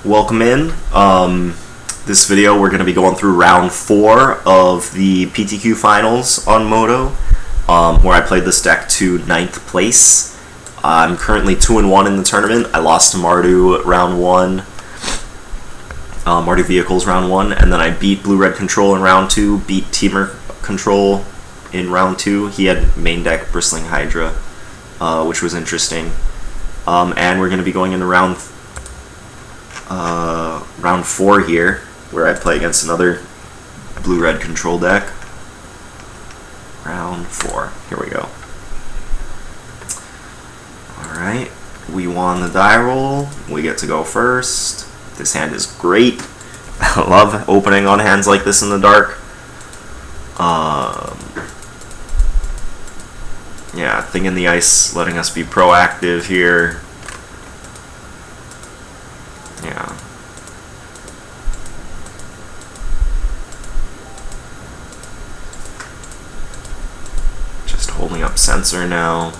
welcome in. This video we're going to be going through round 4 of the PTQ finals on Moto, where I played this deck to 9th place. I'm currently 2-1 in the tournament. I lost to Mardu round 1, Mardu Vehicles round 1, and then I beat Blue-Red Control in round 2, beat Temur Control in round 2. He had main deck Bristling Hydra, which was interesting. And we're going to be going into round 4 here, where I play against another Blue-Red Control deck. Round 4. Here we go. Alright, we won the die roll. We get to go first. This hand is great. I love opening on hands like this in the dark. Yeah, Thing in the Ice letting us be proactive here. Yeah. Just holding up Sensor now.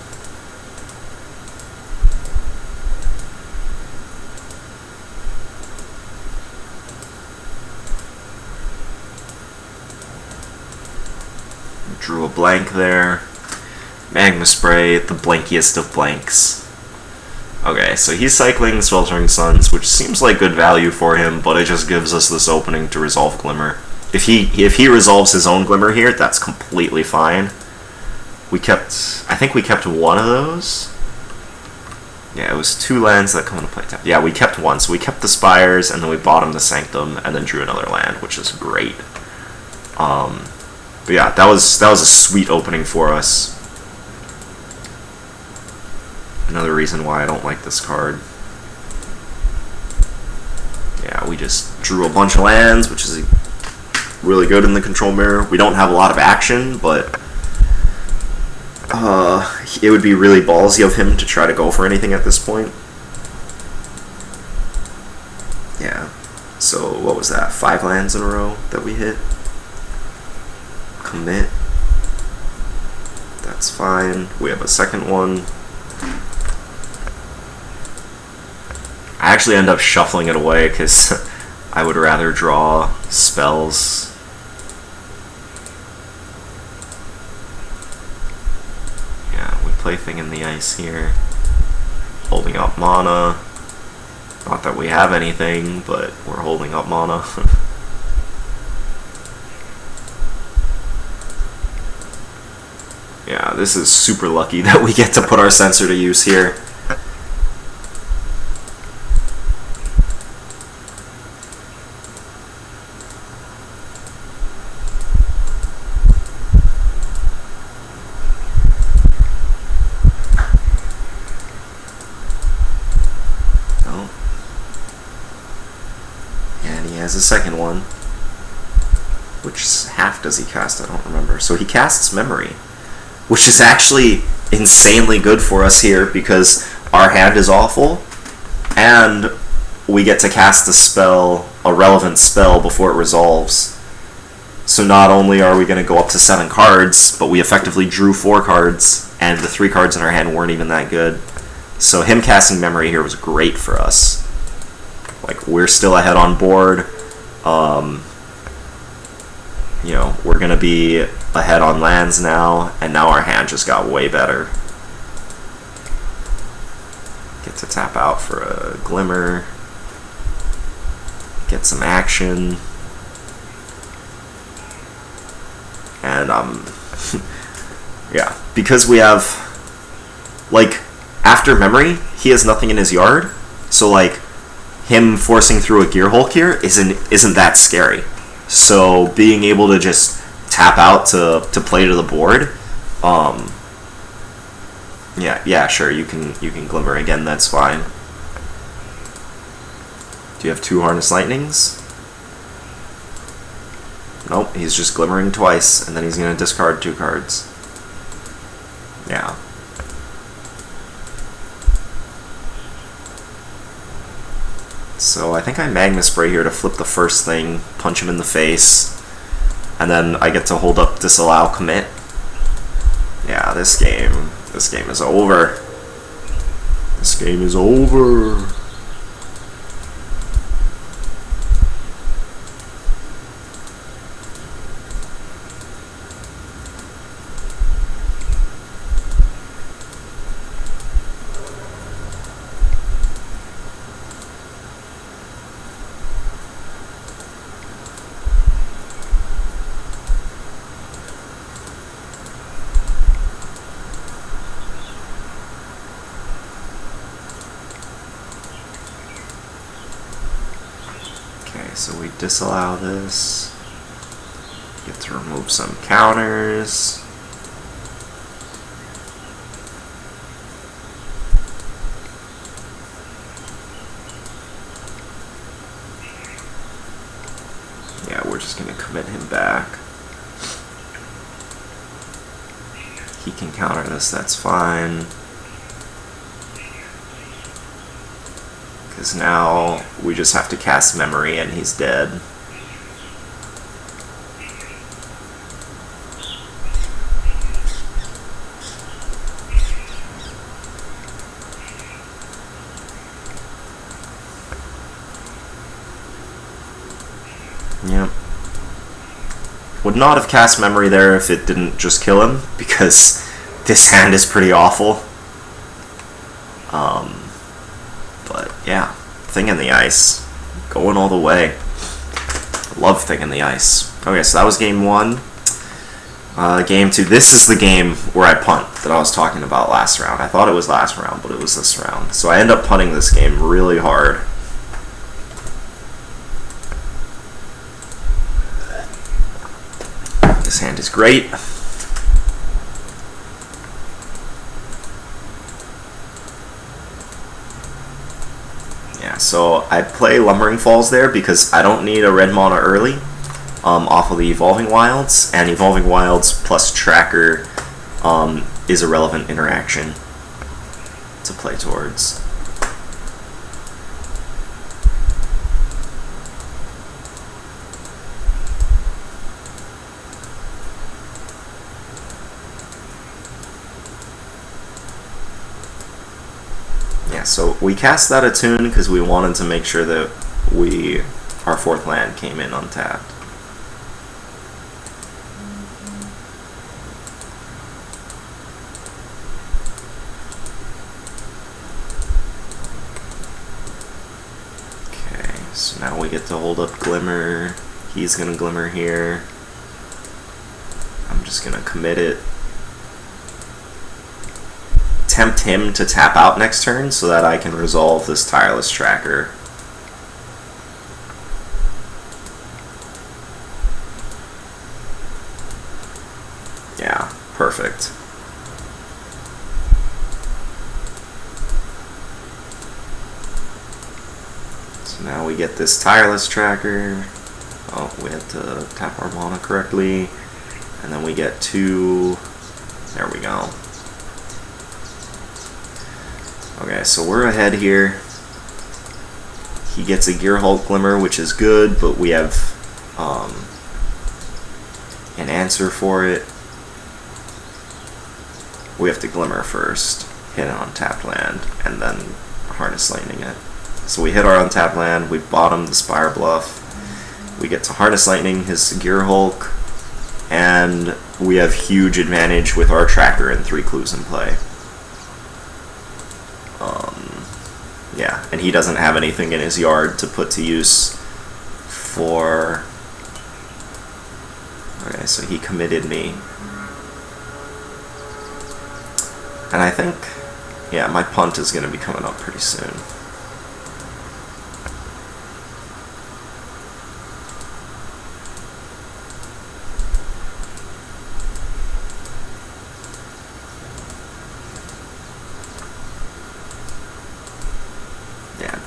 Drew a blank there. Magma Spray, the blankiest of blanks. Okay, so he's cycling Sweltering Suns, which seems like good value for him, but it just gives us this opening to resolve Glimmer. If he resolves his own Glimmer here, that's completely fine. I think we kept one of those. Yeah, it was 2 lands that come into play. Yeah, we kept one, so we kept the Spires, and then we bottomed the Sanctum, and then drew another land, which is great. But yeah, that was a sweet opening for us. Another reason why I don't like this card. Yeah, we just drew a bunch of lands, which is really good in the control mirror. We don't have a lot of action, but it would be really ballsy of him to try to go for anything at this point. Yeah, so what was that? 5 lands in a row that we hit? Commit. That's fine. We have a second one. I actually end up shuffling it away because I would rather draw spells. Yeah, we play Thing in the Ice here. Holding up mana. Not that we have anything, but we're holding up mana. Yeah, this is super lucky that we get to put our Sensor to use here. Has a second one. Which half does he cast? I don't remember. So he casts Memory, which is actually insanely good for us here because our hand is awful, and we get to cast a spell, a relevant spell, before it resolves. So not only are we going to go up to 7 cards, but we effectively drew 4 cards, and the 3 cards in our hand weren't even that good. So him casting Memory here was great for us. Like, we're still ahead on board. You know, we're going to be ahead on lands now, and now our hand just got way better. Get to tap out for a Glimmer. Get some action. And, yeah, because we have, like, after Memory, he has nothing in his yard, so, like, him forcing through a Gear Hulk here isn't that scary. So being able to just tap out to play to the board, yeah, sure, you can Glimmer again, that's fine. Do you have 2 Harness Lightnings? Nope, he's just Glimmering twice, and then he's gonna discard 2 cards. Yeah. So I think I Magma Spray here to flip the first thing, punch him in the face, and then I get to hold up Disallow Commit. Yeah, this game is over. This game is over. Okay, so we disallow this. Get to remove some counters. Yeah, we're just going to commit him back. He can counter this, that's fine. Because now we just have to cast Memory and he's dead. Yep. Would not have cast Memory there if it didn't just kill him, because this hand is pretty awful. But yeah, Thing in the Ice. Going all the way. Love Thing in the Ice. Okay, so that was game 1. Game 2. This is the game where I punt that I was talking about last round. I thought it was last round, but it was this round. So I end up punting this game really hard. This hand is great. Yeah, so I play Lumbering Falls there because I don't need a red mana early off of the Evolving Wilds, and Evolving Wilds plus Tracker is a relevant interaction to play towards. Yeah, so we cast that Attune because we wanted to make sure that our 4th land came in untapped. Okay, so now we get to hold up Glimmer. He's gonna Glimmer here. I'm just gonna commit it. Tempt him to tap out next turn so that I can resolve this Tireless Tracker. Yeah, perfect. So now we get this Tireless Tracker. Oh, we had to tap our mana correctly. And then we get 2. There we go. Okay, so we're ahead here. He gets a Gearhulk Glimmer, which is good, but we have an answer for it. We have to Glimmer first, hit an untapped land, and then Harness Lightning it. So we hit our untapped land, we bottom the Spire Bluff, we get to Harness Lightning his Gearhulk, and we have huge advantage with our Tracker and 3 clues in play. Yeah, and he doesn't have anything in his yard to put to use for... Okay, so he committed me. And I think, yeah, my punt is going to be coming up pretty soon.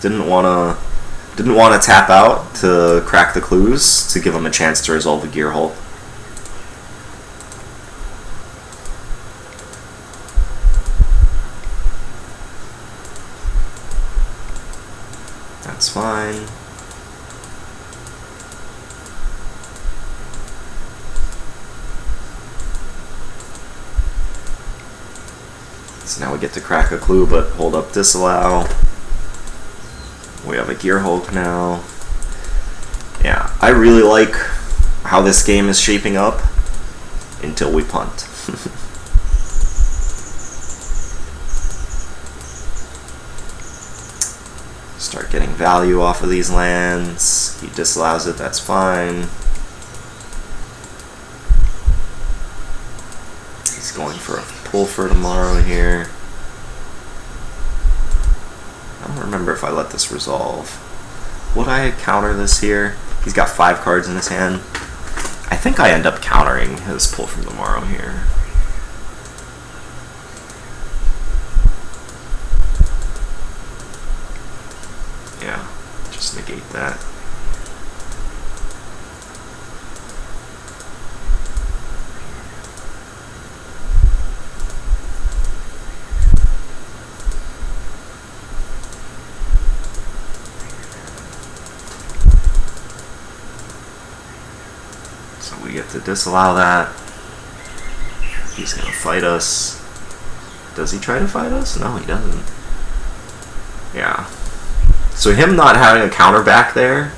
Didn't want to tap out to crack the clues to give him a chance to resolve the Gearhulk. That's fine. So now we get to crack a clue, but hold up disallow. We have a Gearhulk now. Yeah, I really like how this game is shaping up until we punt. Start getting value off of these lands. He disallows it, that's fine. He's going for a pull for tomorrow here. I don't remember if I let this resolve. would I counter this here? He's got 5 cards in his hand. I think I end up countering his Pull from Tomorrow here. Yeah, just negate that. So we get to disallow that. He's gonna fight us. Does he try to fight us? No, he doesn't. Yeah. So him not having a counter back there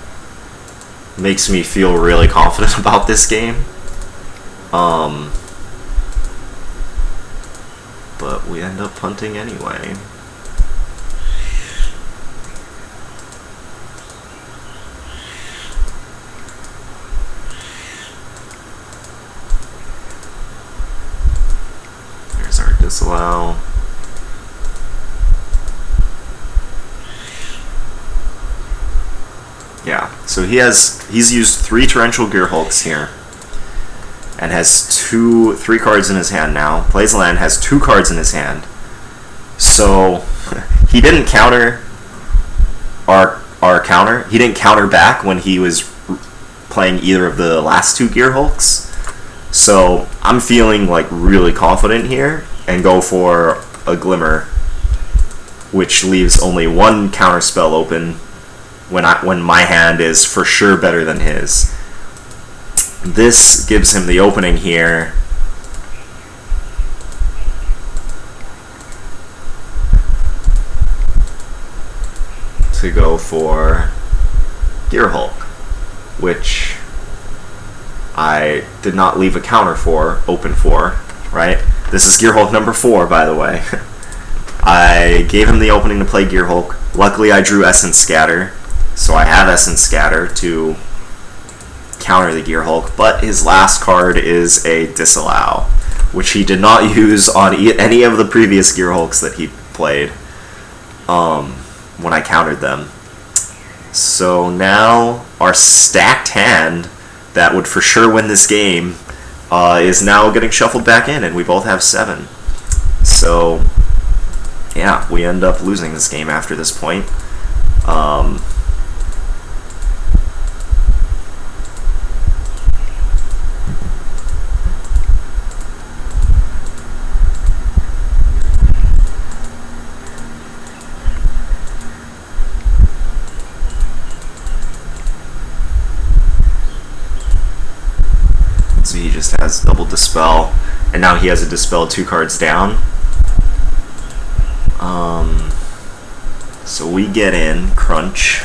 makes me feel really confident about this game. But we end up punting anyway. There's our disallow. Yeah, so he's used 3 Torrential Gear Hulks here, and has 3 cards in his hand now. Plays a land, has 2 cards in his hand. So he didn't counter our counter. He didn't counter back when he was playing either of the last 2 Gear Hulks. So I'm feeling like really confident here and go for a Glimmer, which leaves only 1 counter spell open when my hand is for sure better than his. This gives him the opening here to go for Gear Hulk, which I did not leave a counter open for, right? This is Gear Hulk number 4, by the way. I gave him the opening to play Gear Hulk. Luckily I drew Essence Scatter, so I have Essence Scatter to counter the Gear Hulk, but his last card is a Disallow, which he did not use on any of the previous Gear Hulks that he played when I countered them. So now our stacked hand that would for sure win this game is now getting shuffled back in, and we both have 7. So yeah, we end up losing this game after this point. So he just has double Dispel, and now he has a Dispel 2 cards down. So we get in, crunch.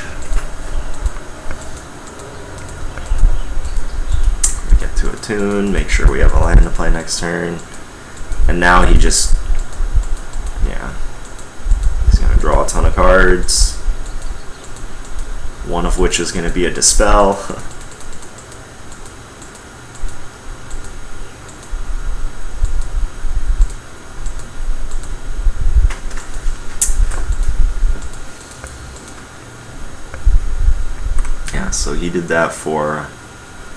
We get to attune, make sure we have a land to play next turn. And now he just, yeah, he's going to draw a ton of cards. One of which is going to be a Dispel. So he did that for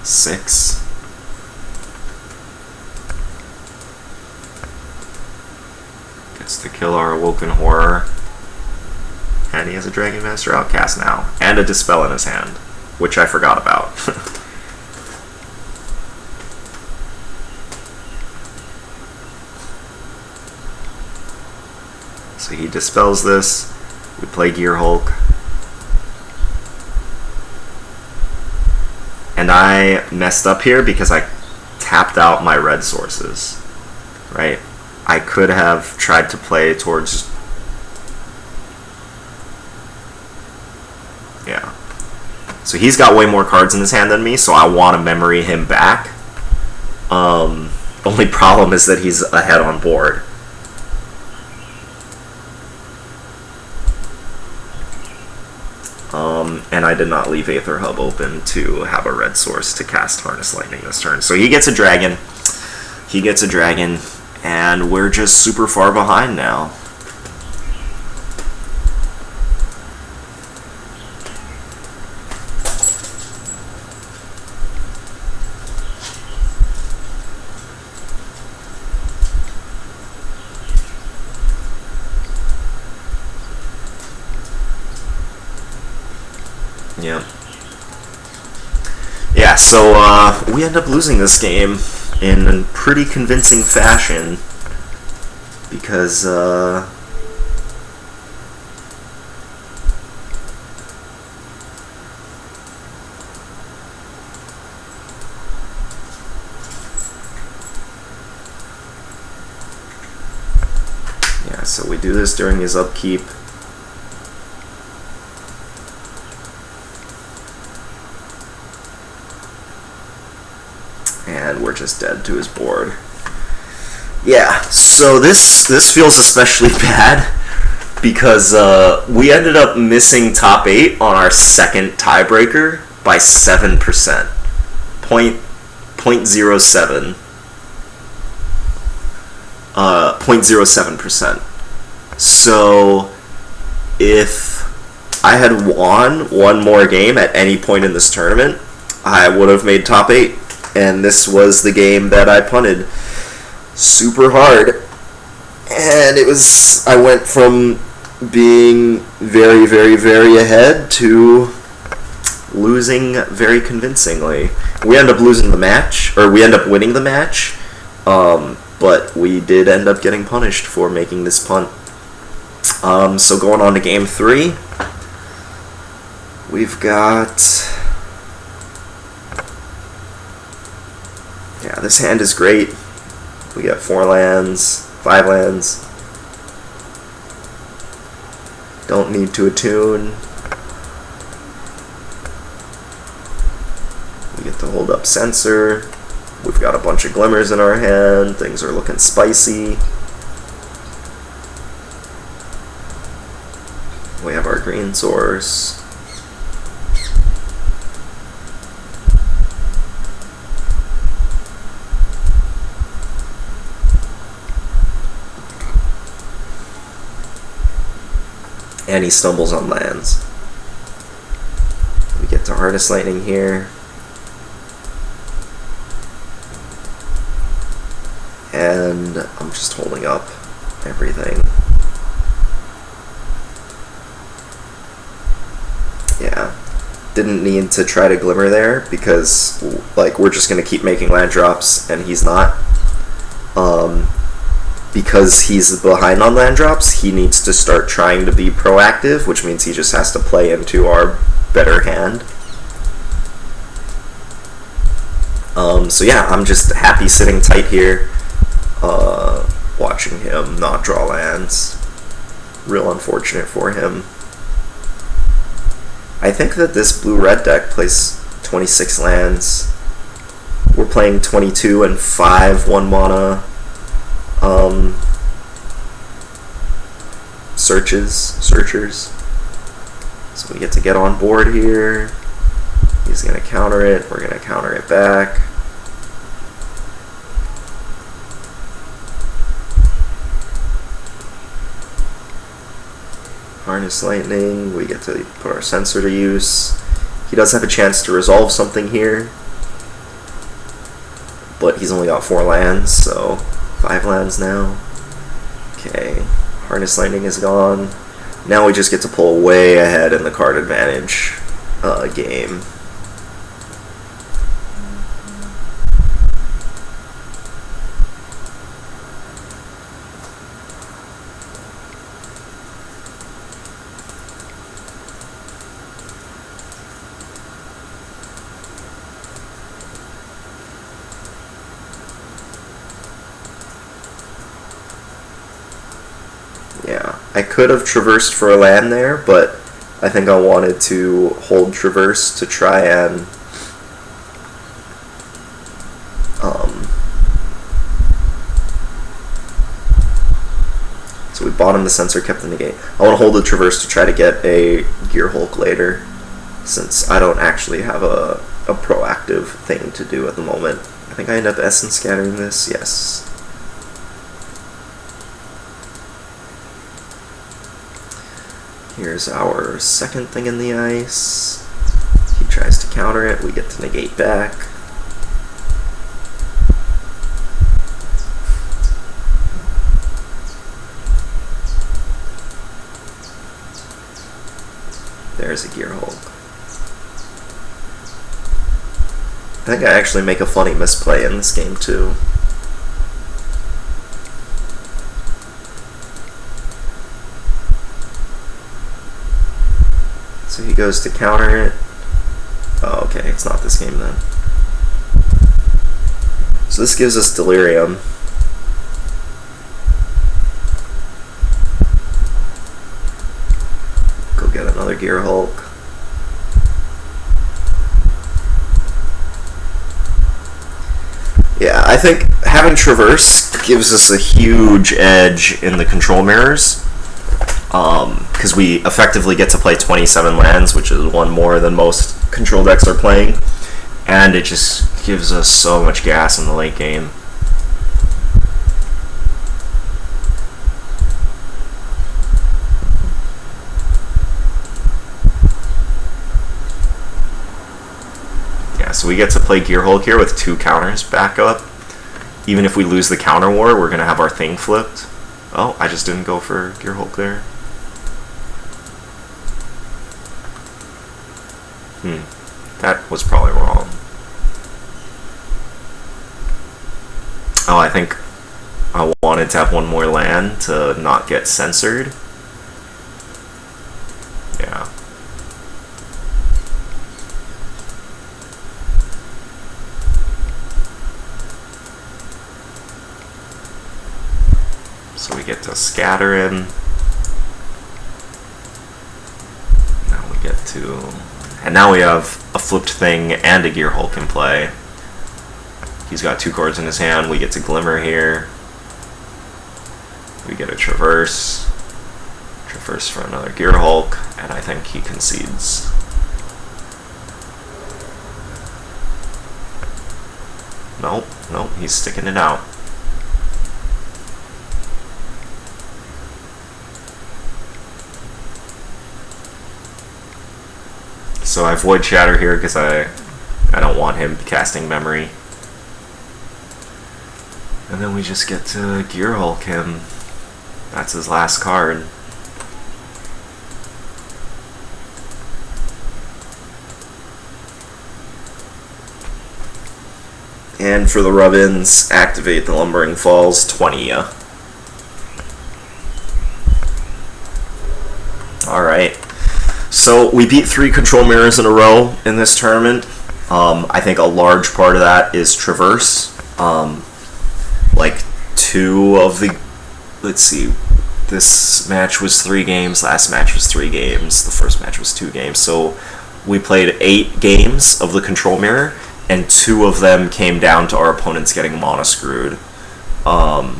6. Gets to kill our Awoken Horror. And he has a Dragon Master Outcast now. And a Dispel in his hand, which I forgot about. So he dispels this. We play Gear Hulk. And I messed up here because I tapped out my red sources, right? I could have tried to play towards, yeah. So he's got way more cards in his hand than me, so I want to memory him back. Only problem is that he's ahead on board. And I did not leave Aether Hub open to have a red source to cast Harness Lightning this turn. So he gets a dragon. He gets a dragon. And we're just super far behind now. Yeah. Yeah, so we end up losing this game in a pretty convincing fashion because yeah, so we do this during his upkeep. And we're just dead to his board. Yeah, so this feels especially bad because we ended up missing top 8 on our second tiebreaker by 7%. 0.07. 0.07%. So if I had won one more game at any point in this tournament, I would have made top 8. And this was the game that I punted super hard. And I went from being very, very, very ahead to losing very convincingly. We end up losing the match, or we end up winning the match, but we did end up getting punished for making this punt. So going on to game 3, we've got... Yeah, this hand is great. We got 4 lands, 5 lands. Don't need to attune. We get to hold up Censor. We've got a bunch of glimmers in our hand. Things are looking spicy. We have our green source. And he stumbles on lands. We get to Harness Lightning here. And I'm just holding up everything. Yeah. Didn't need to try to Glimmer there because like we're just gonna keep making land drops and he's not. Because he's behind on land drops, he needs to start trying to be proactive, which means he just has to play into our better hand. So yeah, I'm just happy sitting tight here, watching him not draw lands. Real unfortunate for him. I think that this blue-red deck plays 26 lands. We're playing 22 and 5 1-mana. Searchers. So we get to get on board here. He's going to counter it. We're going to counter it back. Harness Lightning. We get to put our Censor to use. He does have a chance to resolve something here, but he's only got 4 lands, so 5 lands now. Okay, Harness Lightning is gone. Now we just get to pull way ahead in the card advantage game. Yeah, I could have traversed for a land there, but I think I wanted to hold Traverse to try and so we bottomed the Censor, kept the negate. I want to hold the Traverse to try to get a Gear Hulk later, since I don't actually have a proactive thing to do at the moment. I think I end up Essence Scattering this, yes. Here's our second thing in the ice. He tries to counter it, we get to negate back. There's a Gear Hulk. think I actually make a funny misplay in this game too. So he goes to counter it. Oh, okay, it's not this game then. So this gives us Delirium. Go get another Gear Hulk. Yeah, I think having Traverse gives us a huge edge in the control mirrors. Because we effectively get to play 27 lands, which is one more than most control decks are playing. And it just gives us so much gas in the late game. Yeah, so we get to play Gear Hulk here with 2 counters back up. Even if we lose the counter war, we're going to have our thing flipped. Oh, I just didn't go for Gear Hulk there. That was probably wrong. Oh, I think I wanted to have one more land to not get censored. Yeah. So we get to scatter him. Now we get to... And now we have a flipped thing and a Gear Hulk in play. He's got 2 cards in his hand. We get to Glimmer here. We get a Traverse. Traverse for another Gear Hulk. And I think he concedes. Nope, nope, he's sticking it out. So I Void Shatter here because I don't want him casting Memory. And then we just get to Gear Hulk him. That's his last card. And for the rub-ins, activate the Lumbering Falls 20. Alright. So we beat 3 control mirrors in a row in this tournament. I think a large part of that is Traverse. Like 2 of the... Let's see. This match was 3 games. Last match was 3 games. The first match was 2 games. So we played 8 games of the control mirror, and 2 of them came down to our opponents getting mono screwed. Or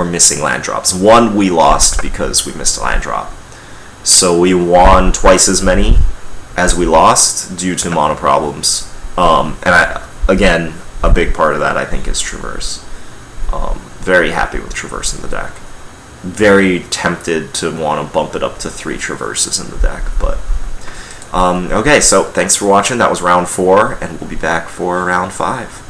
missing land drops. 1 we lost because we missed a land drop. So we won twice as many as we lost due to mono problems. Again, a big part of that I think is Traverse. Very happy with Traverse in the deck. Very tempted to want to bump it up to 3 Traverses in the deck, but okay, so thanks for watching. That was round 4, and we'll be back for round 5.